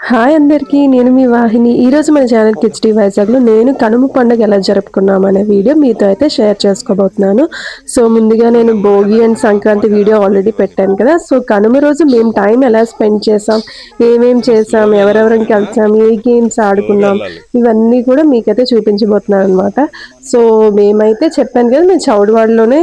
Hi అందరికీ. నేను మీ వాహిని. ఈరోజు మన ఛానల్ కిడ్స్‌టీ వైజాగ్‌లో నేను కనుమ పండుగ ఎలా జరుపుకున్నామనే వీడియో మీతో అయితే షేర్ చేసుకోబోతున్నాను. సో, ముందుగా నేను Bhogi and Sankranti video already పెట్టాను కదా! సో, కనుమ రోజు మేము టైం ఎలా స్పెండ్ చేసాం, ఏమేం చేసాం, ఎవరెవరం కలిసాం, ఏ గేమ్స్ ఆడుకున్నాం, నువ్వెళ్ళాలి. ఇవన్నీ కూడా మీకైతే చూపించబోతున్నాననమాట. సో, మేమైతే చెప్పాను కదా! మేము చౌడవాడలోనే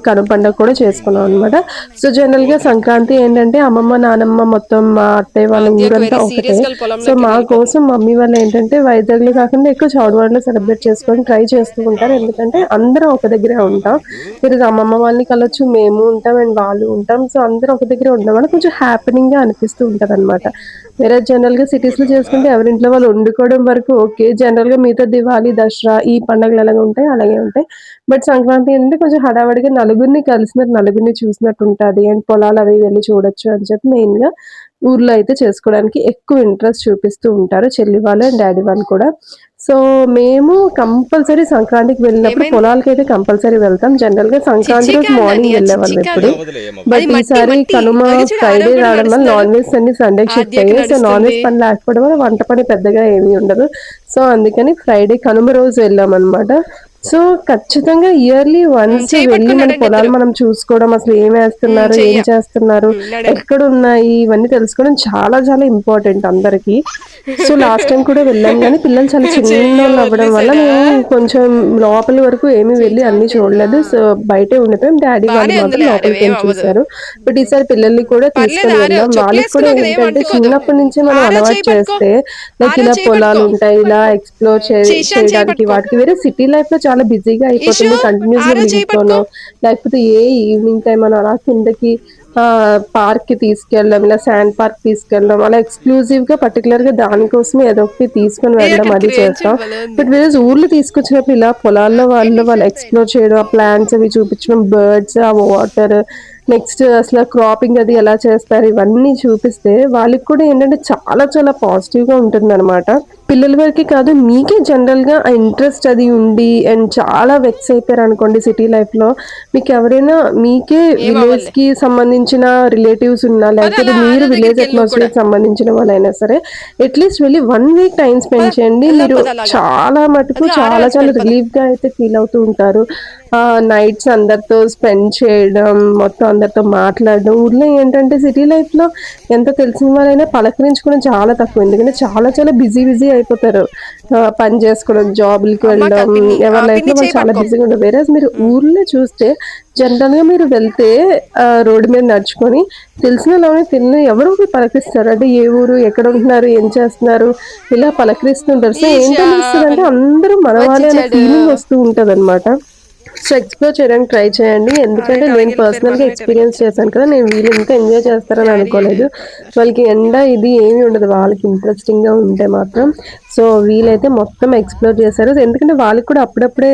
కనుమ పండుగ కూడా చేసుకున్నాం అనమాట. సో, జనరల్‌గా ఓకే. సంక్రాంతి ఏంటంటే అమ్మమ్మ, నానమ్మ మొత్తం మా అత్తయ్య వాళ్ళ ఆద్యకి ఊరంతా వెరీ ఒకటే. సీరియస్‌గా సో, మా పొలంలోకెళ్ళిపోతుంది. కోసం మమ్మీ వాళ్ళేంటంటే వైజాగ్‌లో కాకుండా ఎక్కువ చౌడవాడలో సెలబ్రేట్ చేసుకోవడానికి ట్రై చేస్తూ ఉంటారు. ఎందుకంటే అందరం ఒక దగ్గరే ఉంటాం. ఈరోజు అమ్మమ్మ వాళ్ళని కలవచ్చు, మేము ఉంటాం అండ్ వాళ్ళు ఉంటాం. సో, అందరం ఒక దగ్గరే ఉండడం వల్ల కొంచెం హ్యాపెనింగ్‌గా అనిపిస్తూ ఉంటదనమాట. వేరే జనరల్‌గా సిటీస్‌లో చేసుకుంటే ఎవరింట్లో వాళ్ళు వండుకోవడం వరకు ఓకే. జనరల్‌గా మిగతా దివాళీ, దసరా ఈ పండుగలు ఎలాగ ఉంటాయో అలాగే ఉంటాయి. బట్ సంక్రాంతి ఏంటంటే కొంచెం హడావిడిగా నలుగురిని కలిసినట్టు, నలుగురిని చూసినట్టు ఉంటది. అండ్ పొలాలవి వెళ్లి చూడొచ్చు అని చెప్పి మెయిన్‌గా ఊర్లో అయితే చేసుకోవడానికి ఎక్కువ ఇంట్రెస్ట్ చూపిస్తూ ఉంటారు. చెల్లి వాళ్ళు అండ్ డ్యాడీ వాళ్ళు కూడా. సో, మేము కంపల్సరీ సంక్రాంతికి వెళ్ళినప్పుడు ఏమైంది? పొలాలకైతే కంపల్సరీ వెళ్తాం. జనరల్‌గా సంక్రాంతి చిచ్చి రోజు కాదండి. మార్నింగ్ అది చిచ్చి వెళ్ళేవాళ్ళం కాదు. ఎప్పుడు. అవ్వదులే ఏం అది బట్ మట్టి ఈసారి మట్టి. కనుమ అదిగో చూడు ఫ్రైడే ఆరవ్ కూడా రావడం వల్ల నడుస్తున్నాడు. నాన్ వెజ్ అన్నీ సండేకి షిఫ్ట్ ఆద్యకి అయ్యాయి. సో, నాన్ నడుస్తుంది. వెజ్ పని లేకపోవడం వల్ల వంట పని పెద్దగా ఏమీ ఉండదు. సో, అందుకని ఫ్రైడే కనుమ రోజు వెళ్ళామనమాట. సో, ఖచ్చితంగా ఇయర్‌లీ వన్స్ చెయ్యి వెళ్లి పట్టుకొని మన నడండి పొలాలు ఇద్దరు. మనం చూసుకోవడం, అసలు ఏమేస్తున్నారు, ఏం చెయ్య. చేస్తున్నారు, నడండి. ఎక్కడున్నాయి, ఇవన్నీ తెలుసుకోవడం చాలా చాలా ఇంపార్టెంట్ అందరికీ. సో, లాస్ట్ టైమ్ కూడా వెళ్ళాం గానీ, పిల్లలు చాలా చెయ్యి చిన్నోళ్ళు అవ్వడం వల్ల వదిలేసాడా? మేము కొంచెం లోపలి వరకు ఏమి చెయ్యి వెళ్లి అన్నీ జారిపోయిందా? చూడలేదు. సో, బయటే ఉండిపోయాం. డ్యాడీ వాళ్ళు బానే మాత్రం ఉందిలే ఆడవేం లోపలికెళ్ళి అవ్వదు. చూసారు. బట్ ఈసారి పిల్లల్ని కూడా పర్లేదు తీసుకొని ఆరవ్. వెళ్ళాం. వాళ్ళకి కూడా చెప్పులేసుకున్నావు కదా ఏం ఏంటంటే అంటుకోదు. చిన్నప్పటి నుంచే మనం ఆరవ్ అలవాటు చెయ్యి పట్టుకో. చేస్తే లైక్ ఆరవ్ ఇలా చెయ్యి పట్టుకో. పొలాలుంటాయి, ఇలా ఎక్స్‌ప్లోర్ ఈశాన్ చెయ్యి చేయడానికి పట్టుకో. వాటికి వేరే సిటీ లైఫ్‌లో చాలా బిజీగా ఇషు అయిపోతుంది. కంటిన్యూయస్‌గా ఆరవ్ చెయ్యి పట్టుకో. ఇంట్లోనో లేకపోతే ఈవినింగ్ టైమ్ అని అలా కిందకి పార్క్‌కి తీసుకెళ్ళడం, ఇలా శాండ్ పార్క్ తీసుకెళ్ళడం, అలా ఎక్స్‌క్లూజివ్‌గా పర్టిక్యులర్‌గా దానికోసమే ఏదో ఒకటి తీసుకొని వెళ్ళడం అక్కడ అది చేస్తాం. క్రియేషన్ భలే ఉంది. బట్ వేరేస్ ఊర్లు తీసుకొచ్చినప్పుడు ఇలా పొలాల్లో వాళ్ళు ఎక్స్‌ప్లోర్ చేయడం, ఆ ప్లాంట్స్ అవి చూపించడం, బర్డ్స్, ఆ వాటర్, నెక్స్ట్ అసల క్రాపింగ్ అది ఎలా చేస్తారు ఇవన్నీ చూపిస్తే వాళ్ళకి కూడా ఏంటంటే చాలా చాలా పాజిటివ్‌గా ఉంటుందనమాట. పిల్లల వరకే కాదు మీకే జనరల్‌గా ఆ ఇంట్రెస్ట్ అది ఉండి అండ్ చాలా వెక్స్ అయిపోయారనుకోండి సిటీ లైఫ్‌లో మీకెవరైనా మీకే ఏం అవ్వదులే. విలేజ్‌కి సంబంధించిన రిలేటివ్స్ ఉన్నా, పద లేకపోతే అలా మీరు ఆరవ్ విలేజ్ దగ్గరికెళ్ళు నువ్వు కూడా. అట్మాస్ఫియర్‌కి సంబంధించిన వాళ్ళైనా సరే, అట్‌లీస్ట్ వెళ్లి 1 వీక్ టైమ్ పద. స్పెండ్ చేయండి. వెళ్దాం మీరు పద అలాగా. చాలా మటుకు అదిగో ఆరవ్ చాలా చాలా వెళ్తున్నాడు పద. రిలీఫ్‌గా అయితే ఫీల్ అవుతూ ఉంటారు. నైట్స్ అందరితో స్పెండ్ చేయడం, మొత్తం అందరితో మాట్లాడడం. ఊర్లో ఏంటంటే సిటీ లైఫ్‌లో ఎంత తెలిసిన వాళ్ళైనా పలకరించుకోవడం చాలా తక్కువ. ఎందుకంటే చాలా చాలా బిజీ బిజీ అయిపోతారు. పని చేసుకోవడం, జాబులకి అమ్మకి ఆ వెళ్ళడం, పిన్ని ఆ ఎవరి పిన్ని లైఫ్‌లో వాళ్ళు చెయ్యి చాలా పట్టుకో. బిజీగా ఉంటారు. వేరేస్ మీరు ఊర్లో చూస్తే జనరల్‌గా మీరు వెళ్తే రోడ్డు మీద నడుచుకొని తెలిసినోళ్ళని తెలియని ఎవరో ఒకరు పలకరిస్తారు. అంటే ఏ ఊరు, ఎక్కడ ఉంటున్నారు, ఏం చేస్తున్నారు, ఇలా పలకరిస్తుంటారు. సో, ఏంటనిపిస్తదంటే ఈశాన్ అందరూ మనవాళ్ళే అనే వచ్చేసాడు. ఫీలింగ్ వస్తూ ఉంటదనమాట. సో, ఎక్స్‌ప్లోర్ చేయడానికి ట్రై చేయండి. ఎందుకంటే ఆడేటి నేను అలాగెళ్ళిపోయారు. పర్సనల్‌గా మనం ఎటు ఎక్స్‌పీరియన్స్ ఎనకొచ్చాం. చేశాను కదా! నేను వీళ్ళు ఇంత ఎంజాయ్ చేస్తారని డాడీ ఎటు అనుకోలేదు. ఎళ్ళిపోతున్నారు. వాళ్ళకి ఎండ ఇది ఏమి ఉండదు. వాళ్ళకి ఇంట్రెస్టింగ్‌గా ఉంటే మాత్రం. సో, వీళ్ళైతే మొత్తం ఎక్స్‌ప్లోర్ చేశారు. ఎందుకంటే వాళ్ళకి కూడా అప్పుడప్పుడే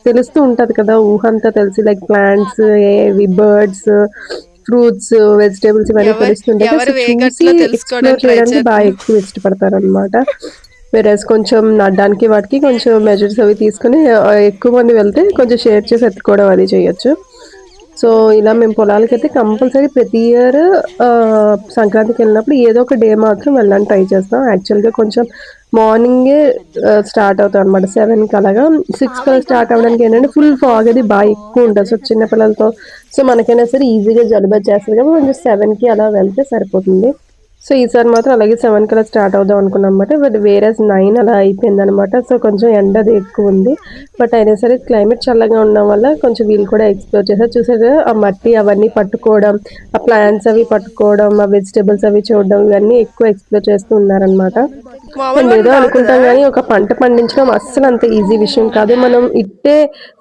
తెలుస్తూ ఉంటది కదా! ఊహంతా తెలిసి లైక్ ప్లాంట్స్ ఏవి బర్డ్స్, ఫ్రూట్స్, వెజిటబుల్స్ ఇవన్నీ ఎవరు తెలుస్తుంటాయి కదా! సో, ఎవరు ఏ చూసి గట్లో ఎక్స్‌ప్లోర్ తెలుసుకోవడానికి ట్రై చేయడానికి బాగా చేస్తున్నారు. ఎక్కువ ఇష్టపడతారనమాట. వేరేస్ కొంచెం నడడానికి వాటికి కొంచెం మెజర్స్ అవి తీసుకొని ఎక్కువ మంది వెళ్తే కొంచెం షేర్ చేసి ఎత్తుకోవడం అది చేయొచ్చు. సో, ఇలా మేము పొలాలకైతే కంపల్సరీ ప్రతి ఇయర్ సంక్రాంతికెళ్ళినప్పుడు ఏదో ఒక డే మాత్రం వెళ్ళడానికి ట్రై చేస్తాం. యాక్చువల్‌గా కొంచెం మార్నింగే స్టార్ట్ అవుతామనమాట. 7కి అలాగా. 6 కల్లా స్టార్ట్ అవ్వడానికి ఏంటంటే ఫుల్ ఫాగ్ అది ఎక్కువుంటది. సో, చిన్న పిల్లలతో సో, మనకైనా సరే ఈజీగా జలుబొచ్చేస్తది కాబట్టి కొంచెం 7కి అలా వెళ్తే సరిపోతుంది. సో, ఈసారి మాత్రం అలాగే 7 కల్లా స్టార్ట్ అవుదాం అనుకున్నామన్నమాట. బట్ వేరేస్ 9 అలా అయిపోయిందనమాట. సో, కొంచెం ఎండ అది ఎక్కువుంది. బట్ అయినా సరే క్లైమేట్ చల్లగా ఉండడం వల్ల కొంచెం వీళ్ళు కూడా ఎక్స్‌ప్లోర్ చేశారు. చూసారు ఆ మట్టి అవన్నీ పట్టుకోవడం, ఆ ప్లాంట్స్ అవి పట్టుకోవడం, ఆ వెజిటబుల్స్ అవి చూడడం ఇవన్నీ ఎక్కువ ఎక్స్‌ప్లోర్ చేస్తూ ఉన్నారనమాట. మామూలు అండ్ ఏదో వాటర్ అనుకుంటాం తాగుతదా? గానీ, ఒక పంట పండించడం అస్సలు అంత ఈజీ విషయం కాదు. మనం ఇట్టే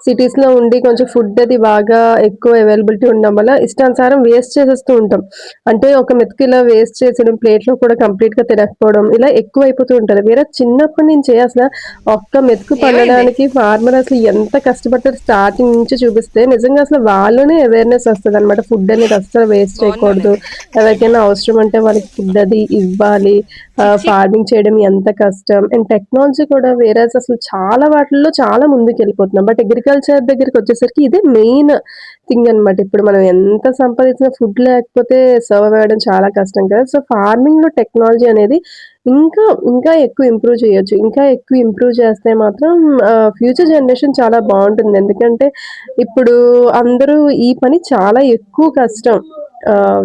సిటీస్‌లో ఉండి కొంచెం ఫుడ్ అది బాగా ఎక్కువ అవైలబిలిటీ ఉండడం వల్ల ఇష్టానుసారం వేస్ట్ చేసేస్తూ ఉంటాం. అంటే ఒక మెతుకు ఇలా వేస్ట్ చేసేయడం, ప్లేట్‌లో కూడా కంప్లీట్‌గా తినకపోవడం ఇలా ఎక్కువైపోతూ ఉంటది. వేరే చిన్నప్పటి నుంచే అసల ఒక్క మెతుకు ఏమైంది? పండడానికి ఫార్మర్ అసలు ఎంత కష్టపడతారో స్టార్టింగ్ నుంచి చూపిస్తే నిజంగా అసలు వాళ్ళలోనే అవేర్‌నెస్ వస్తదనమాట. ఫుడ్ అనేది అస్సలు వేస్ట్ బాగున్నాను. చేయకూడదు. ఎవరికైనా అవసరం అంటే వాళ్ళకి ఫుడ్ అది ఇవ్వాలి. చిచ్చి ఫార్మింగ్ చేయడం ఎంత కష్టం. అండ్ టెక్నాలజీ కూడా వేరేస్ అసలు చాలా వాటిల్లో చాలా ముందుకెళ్ళిపోతున్నాం. బట్ అగ్రికల్చర్ దగ్గరికొచ్చేసరికి ఇదే మెయిన్ థింగ్ అనమాట. ఇప్పుడు మనం ఎంత సంపాదించిన ఫుడ్ లేకపోతే సర్వైవ్ అవ్వడం చాలా కష్టం కదా! సో, ఫార్మింగ్‌లో టెక్నాలజీ అనేది ఇంకా ఎక్కువ ఇంప్రూవ్ చేయొచ్చు. ఇంకా ఎక్కువ ఇంప్రూవ్ చేస్తే మాత్రం ఫ్యూచర్ జనరేషన్ చాలా బావుంటుంది. ఎందుకంటే ఇప్పుడు అందరూ ఈ పని చాలా ఎక్కువ కష్టం.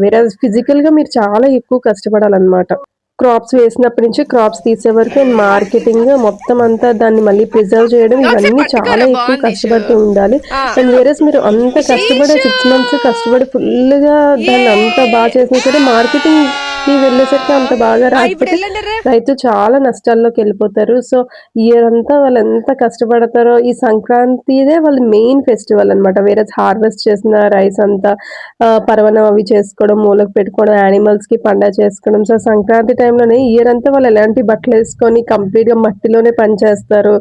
వేరేజ్ ఫిజికల్‌గా మీరు చాలా ఎక్కువ కష్టపడాలనమాట. క్రాప్స్ వేసినప్పటి నుంచి క్రాప్స్ తీసే వరకు అండ్ మార్కెటింగ్ మొత్తం అంతా దాన్ని మళ్ళీ ప్రిజర్వ్ చేయడం ఒకసారి ఇవన్నీ చాలా పట్టుకోరా ఎక్కువ బాగుంది ఇషు. కష్టపడుతూ ఉండాలి. ఆ, అండ్ వేరేస్ మీరు అంత కష్టపడి ఈషు 6 మంత్స్ కష్టపడి ఫుల్‌గా ఏ దాన్ని అంతా చేసినా సరే మార్కెటింగ్‌కి వెళ్ళేసరికి అంత బాగా ఇప్పుడు రాకపోతే వెళ్ళండి రే. రైతు చాలా నష్టాల్లోకెళ్ళిపోతారు. సో, ఇయర్ అంతా వాళ్ళెంత కష్టపడతారో ఈ సంక్రాంతిదే వాళ్ళ మెయిన్ ఫెస్టివల్ అనమాట. వేరేస్ హార్వెస్ట్ చేసిన రైస్ అంతా పరవన్నం అవి చేసుకోవడం, మూలకు పెట్టుకోవడం, యానిమల్స్‌కి పండగ చేసుకోవడం. సో, సంక్రాంతి టైంలోనే ఇయర్ అంతా వాళ్ళు ఎలాంటి బట్టలేసుకొని కంప్లీట్‌గా మట్టిలోనే పని చేస్తారు.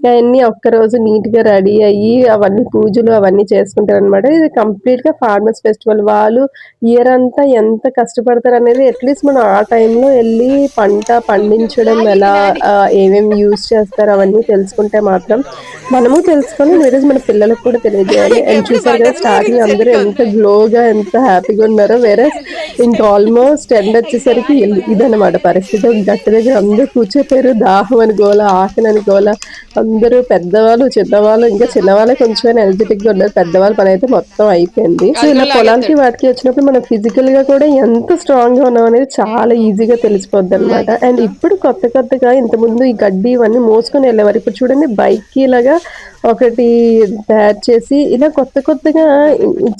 అయన్నీ ఒక్కరోజు నీట్‌గా రెడీ అయ్యి, అవన్నీ పూజలు అవన్నీ చేసుకుంటారనమాట. ఇది కంప్లీట్‌గా ఫార్మర్స్ ఫెస్టివల్. వాళ్ళు ఇయర్ అంతా ఎంత కష్టపడతారనేది అట్‌లీస్ట్ మనం ఆ టైంలో ఎళ్లి పంట పండించడం డాడీ ఎలా, డాడీ ఏమేమి యూజ్ చేస్తారు అవన్నీ తెలుసుకుంటే మాత్రం మనము తెలుసుకోవాలి. వేరేస్ మన పిల్లలకు కూడా తెలియజేయాలి. అండ్ ఇంకెప్పుడు చూసారు కదా బటర్ఫ్లై స్టార్టింగ్ రింగ్స్ అందరూ ఎంత పెట్టుకుంది. గ్లోగా, ఎంత హ్యాపీగా ఉన్నారో. వేరేస్ ఇంకా ఆల్మోస్ట్ ఎండ్ వచ్చేసరికి ఇదనమాట పరిస్థితి. ఒక గట్టు దగ్గర అందరూ కూర్చోపోయారు. దాహం అని గోల, ఆకలని గోల. అందరూ పెద్దవాళ్ళు, చిన్నవాళ్ళు ఇంకా చిన్నవాళ్ళే కొంచెం ఎనర్జిటిక్‌గా ఉన్నారు. పెద్దవాళ్ళ పనైతే మొత్తం అయిపోయింది. సో, అది ఇలా కూడా పొలాలకి లాగేస్తాడు. వాటికి వచ్చినప్పుడు మనం ఫిజికల్‌గా కూడా ఎంత స్ట్రాంగ్‌గా ఉన్నామనేది చాలా ఈజీగా తెలిసిపోద్దనమాట. అండ్ ఇప్పుడు కొత్తగా ఇంతకుముందు ఈ గడ్డి ఇవన్నీ మోసుకొని వెళ్ళేవారు. ఇప్పుడు చూడండి బైక్‌కి ఇలాగా ఒకటి తయారు చేసి ఇలా కొత్తగా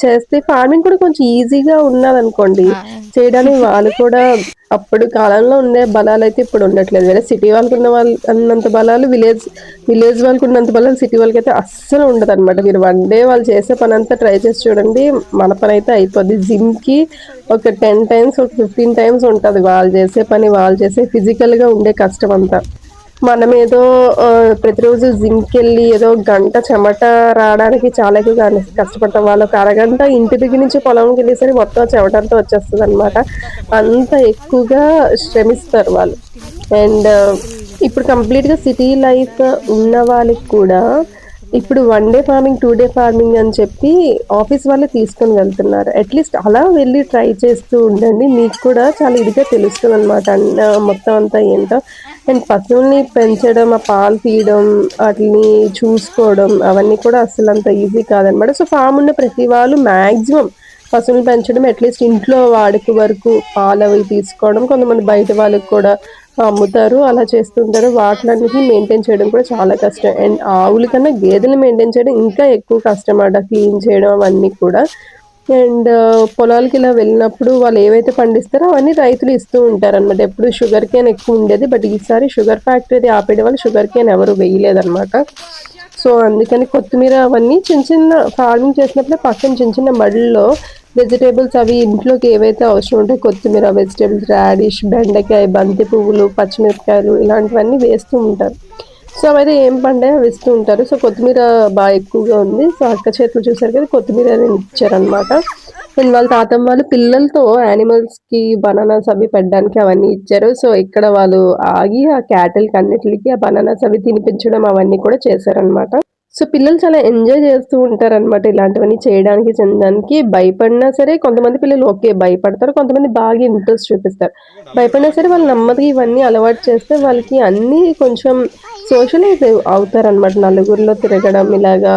చేస్తే ఫార్మింగ్ కూడా కొంచెం ఈజీగా ఉన్నదనుకోండి. ఆ, చేయడానికి వాళ్ళు కూడా అప్పుడు కాలంలో ఉండే బలాలైతే ఇప్పుడు ఉండట్లేదు. వేరే సిటీ వాళ్ళకున్న వాళ్ళు అన్నంత బలాలు విలేజ్ వాళ్ళకున్నంత బలాలు సిటీ వాళ్ళకైతే అస్సలు ఉండదనమాట. మీరు వన్ డే వాళ్ళు చేసే పనంతా ట్రై చేసి చూడండి. మన పనైతే అయిపోద్ది. జిమ్‌కి ఒక 10 టైమ్స్, ఒక 15 టైమ్స్ ఉంటది. వాళ్ళు చేసే పని, వాళ్ళు చేసే ఫిజికల్‌గా ఉండే కష్టమంతా. మనమేదో ప్రతిరోజు జిమ్‌కెళ్ళి ఏదో గంట చెమట రాడానికి చాలా ఎక్కువ కష్టపడతాం. వాళ్ళొక అరగంట ఇంటి దగ్గర నుంచి పొలంకెళ్ళేసరికి మొత్తం ఆ చెమటంతా వచ్చేస్తదనమాట. అంత ఎక్కువగా శ్రమిస్తారు వాళ్ళు. అండ్ ఇప్పుడు కంప్లీట్‌గా సిటీ లైఫ్ ఉన్న వాళ్ళకి కూడా ఇప్పుడు one day farming, 2 day farming అని చెప్పి ఆఫీస్ వాళ్ళే తీసుకొని వెళ్తున్నారు. అట్‌లీస్ట్ అలా వెళ్లి ట్రై చేస్తూ ఉండండి. మీకు కూడా చాలా ఇదిగా తెలుస్తదనమాట. మొత్తం అంతా ఏంటో. అండ్ పశువుల్ని పెంచడం, ఆ పాలు తీయడం, ఆటిలిని చూసుకోవడం అవన్నీ కూడా అస్సలంత ఈజీ కాదనమాట. సో, ఫార్మ్ ఉన్న ప్రతి వాళ్ళు మాక్సిమం పశువులను పెంచడం అట్‌లీస్ట్ ఇంట్లో వాడుక వరకు పాలవి తీసుకోవడం. కొంతమంది బయట వాళ్ళకి కూడా అమ్ముతారు. అలా చేస్తుంటారు. వాటిలన్నిటిని మెయింటైన్ చేయడం కూడా చాలా కష్టం. అండ్ ఆవుల కన్నా గేదెలు మెయింటైన్ చేయడం ఇంకా ఎక్కువ కష్టమట. క్లీన్ చేయడం అవన్నీ కూడా. అండ్ పొలాలకిలా వెళ్ళినప్పుడు వాళ్ళేవైతే పండిస్తారో అవన్నీ రైతులు ఇస్తూ ఉంటారనమాట. ఎప్పుడు షుగర్ కేన్ ఎక్కువుండేది. బట్ ఈసారి షుగర్ ఫ్యాక్టరీ ఆపేయడం వల్ల షుగర్ కేన్ ఎవరు వేయలేదనమాట. సో, అందుకని కొత్తిమీర అవన్నీ చిన్న ఫార్మింగ్ చేసినప్పుడే పక్కన చిన్న మడుల్లో వెజిటబుల్స్ అవి ఇంట్లోకి ఏవైతే అవసరం ఉంటాయో కొత్తిమీర, వెజిటబుల్స్, రాడిష్, బెండకాయ, బంతి పువ్వులు, పచ్చిమిరపకాయలు ఇలాంటివన్నీ వేస్తూ ఉంటారు. సో, అవైతే ఏం పండాయో అవి ఇస్తూ ఉంటారు. సో, కొత్తిమీర ఎక్కువగా ఉంది. సో, అక్క చేతిలో చూసారు కదా! కొత్తిమీర అనేది ఇచ్చారనమాట. అండ్ వాళ్ళ తాతమ్మ వాళ్ళు పిల్లలతో యానిమల్స్‌కి బనానాస్ అవి పెట్టడానికి అవన్నీ ఇచ్చారు. సో, ఇక్కడ వాళ్ళు ఆగి ఆ క్యాటిల్‌కి అన్నిట్లికి ఆ బనానాస్ అవి తినిపించడం అవన్నీ కూడా చేశారనమాట. సో, పిల్లలు చాలా ఎంజాయ్ చేస్తూ ఉంటారనమాట. ఇలాంటివన్నీ చేయడానికి, చెందడానికి. భయపడినా సరే కొంతమంది పిల్లలు ఓకే. భయపడతారు. కొంతమంది బాగా ఇంట్రెస్ట్ చూపిస్తారు. భయపడినా సరే వాళ్ళు నెమ్మదిగా ఇవన్నీ అలవాటు చేస్తే వాళ్ళకి అన్నీ కొంచెం సోషలైజ్ అవుతారనమాట. నలుగురిలో తిరగడం ఇలాగా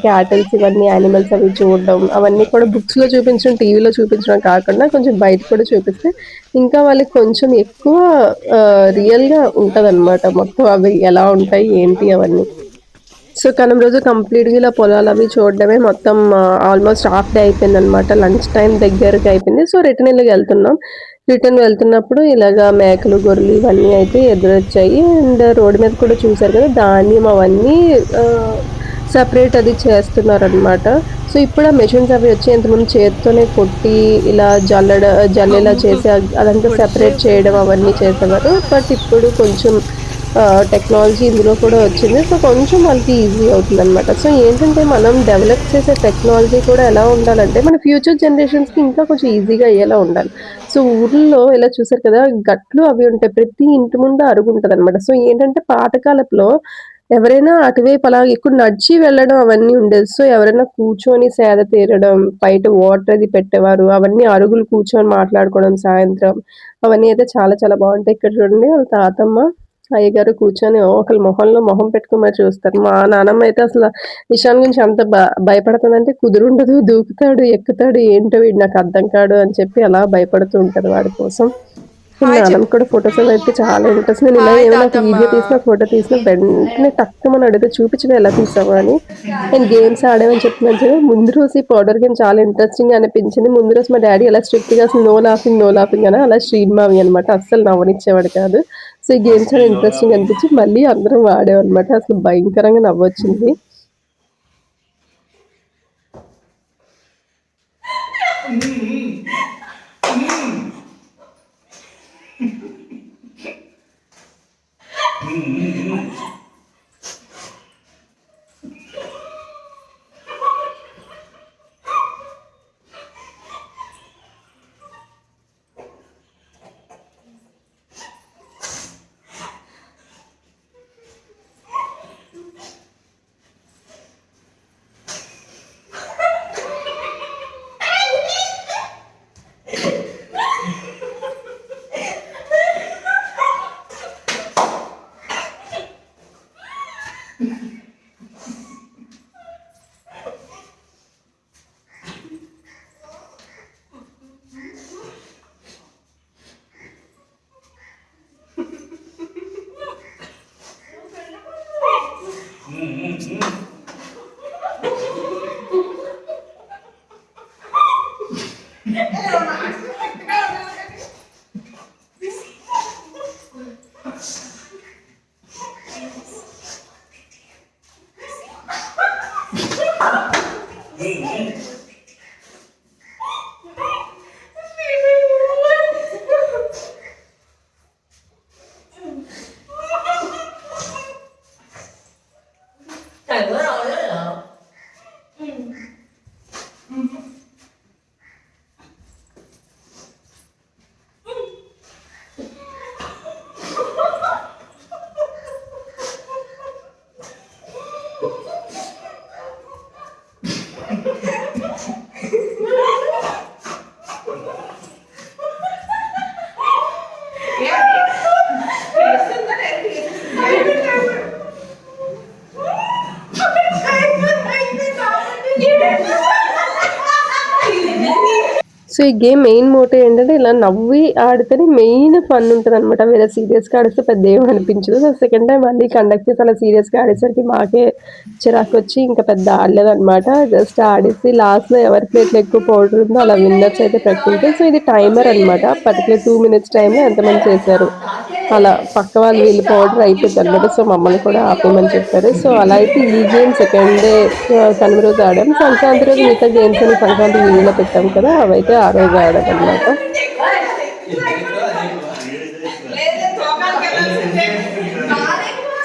క్యాటిల్స్ ఇవన్నీ యానిమల్స్ అవి చూడడం అవన్నీ కూడా బుక్స్‌లో చూపించడం, టీవీలో చూపించడం కాకుండా కొంచెం బయట కూడా చూపిస్తే ఇంకా వాళ్ళకి కొంచెం ఎక్కువ రియల్‌గా ఉంటదనమాట. మొత్తం అవి ఎలా ఉంటాయి, ఏంటి అవన్నీ. సో, కనుమ రోజు కంప్లీట్‌గా ఇలా పొలాలవి చూడడమే మొత్తం ఆల్‌మోస్ట్ హాఫ్ డే అయిపోయిందనమాట. లంచ్ టైమ్ దగ్గరకయిపోయింది. సో, రిటర్న్ ఇలాగెళ్తున్నాం. రిటర్న్ వెళ్తున్నప్పుడు ఇలాగా మేకలు, గొర్రెలు ఇవన్నీ అయితే ఎదురొచ్చాయి. అండ్ రోడ్డు మీద కూడా చూసారు కదా! ధాన్యం అవన్నీ సెపరేట్ అది చేస్తున్నారనమాట. సో, ఇప్పుడు ఆ మెషిన్స్ అవి వచ్చి ఇంతకుముందు చేత్తోనే కొట్టి ఇలా జల్లెలా చేసి అదంతా సెపరేట్ చేయడం అవన్నీ చేసేవారు. బట్ ఇప్పుడు కొంచెం టెక్నాలజీ ఇందులో కూడా వచ్చింది. సో, కొంచెం వాళ్ళకి ఈజీ అవుతుందనమాట. సో, ఏంటంటే మనం డెవలప్ చేసే టెక్నాలజీ కూడా ఎలా ఉండాలంటే మన ఫ్యూచర్ జనరేషన్స్‌కి ఇంకా కొంచెం ఈజీగా అయ్యేలా ఉండాలి. సో, ఊర్లలో ఇలా చూసారు కదా! గట్లు అవి ఉంటాయి. ప్రతి ఇంటి ముందు అరుగుంటదనమాట. సో, ఏంటంటే పాతకాలపులో ఎవరైనా అటువైపు అలా ఎక్కువ నడిచి వెళ్ళడం అవన్నీ ఉండేది. సో, ఎవరైనా కూర్చొని సేద తీరడం, బయట వాటర్ అది పెట్టేవారు. అవన్నీ అరుగులు కూర్చొని మాట్లాడుకోవడం సాయంత్రం. అవన్నీ అయితే చాలా చాలా బావుంటాయి. ఇక్కడ చూడండి వాళ్ళ తాతమ్మ, అయ్యగారు కూర్చొని ఒకళ్ళ మొహంలో మొహం పెట్టుకొని మరి చూస్తారు. మా నానమ్మ అయితే అసల ఇషాన్ గురించి అంత భయపడతదంటే కుదురుండదు, దూకుతాడు, ఎక్కుతాడు, ఏంటో వీడు నాకు అర్థం కాడు అని చెప్పి అలా భయపడుతూ ఉంటది వాడి కోసం. హాయ్ నాన్నమ్మ చెప్పు. కూడా ఫోటోస్ అవి అయితే చాలా ఇంట్రెస్ట్. నేను ఇలా హాయ్ ఏమైనా ఒక తాతమ్మ. వీడియో తీసినా, ఫోటో తీసినా వెంటనే టక్కుమని అడిగితే చూపించవా ఎలా తీసావా అని. నేను గేమ్స్ ఆడామని చెప్తున్నాను చూడు, ముందు రోజు ఈ పౌడర్ గేమ్ చాలా ఇంట్రెస్టింగ్‌గా అనిపించింది. ముందు రోజు మా డ్యాడీ ఎలా స్ట్రిక్ట్‌గా అసలు నో లాఫింగ్, నో లాఫింగ్ అని అలా శ్రీన్ మావి అనమాట. అస్సలు నవ్వనిచ్చేవాడు కాదు. సో, ఈ గేమ్ చాలా ఇంట్రెస్టింగ్ అనిపించి మళ్ళీ అందరం వాడామనమాట. అసలు భయంకరంగా నవ్వొచ్చింది. సో, ఈ గేమ్ మెయిన్ మోటో ఏంటంటే ఇలా నవ్వి ఆడితేనే మెయిన్ ఫన్ ఉంటదనమాట. వేరే సీరియస్‌గా ఆడిస్తే పెద్దేం అనిపించదు. సో, సెకండ్ టైమ్ మళ్ళీ కండక్ట్ చేసి అలా సీరియస్‌గా ఆడేసరికి మాకే చిరాకొచ్చి ఇంకా పెద్ద ఆడలేదనమాట. జస్ట్ ఆడేసి లాస్ట్‌లో ఎవరి ప్లేట్‌లో ఎక్కువ పౌడర్ ఉందో అలా విన్నర్స్ అయితే పెట్టుకుంటాం. సో, ఇది టైమర్ అనమాట. పర్టిక్యులర్ 2 మినిట్స్ టైమ్‌లో ఎంతమంది చేశారు. అలా పక్క వాళ్ళు వీళ్ళు పౌడర్ అయిపోద్దనమాట. సో, మమ్మల్ని కూడా ఆపేయమని చెప్పారు. సో, అలా అయితే ఈ గేమ్ సెకండ్ డే కనుమ రోజు ఆడాం. సంక్రాంతి రోజు మిగతా గేమ్స్ అని సంక్రాంతి వీడియోలో పెట్టాం కదా! అవైతే ఆ రోజు ఆడామనమాట.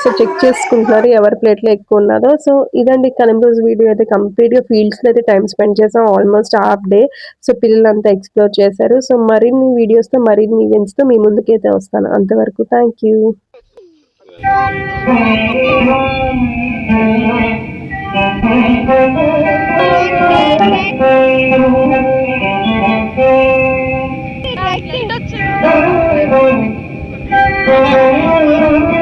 సో, చెక్ చేసుకుంటున్నారు ఎవరి ప్లేట్‌లో ఎక్కువున్నదో. సో, ఇదండి కనుమ రోజు వీడియో అయితే కంప్లీట్‌గా ఫీల్డ్స్‌లో అయితే టైమ్ స్పెండ్ చేసాం. Almost half day. సో, పిల్లలంతా ఎక్స్‌ప్లోర్ చేశారు. సో, మరిన్ని వీడియోస్‌తో, మరిన్ని ఈవెంట్స్‌తో మీ ముందుకైతే వస్తాను. అంతవరకు థాంక్ యూ. Let's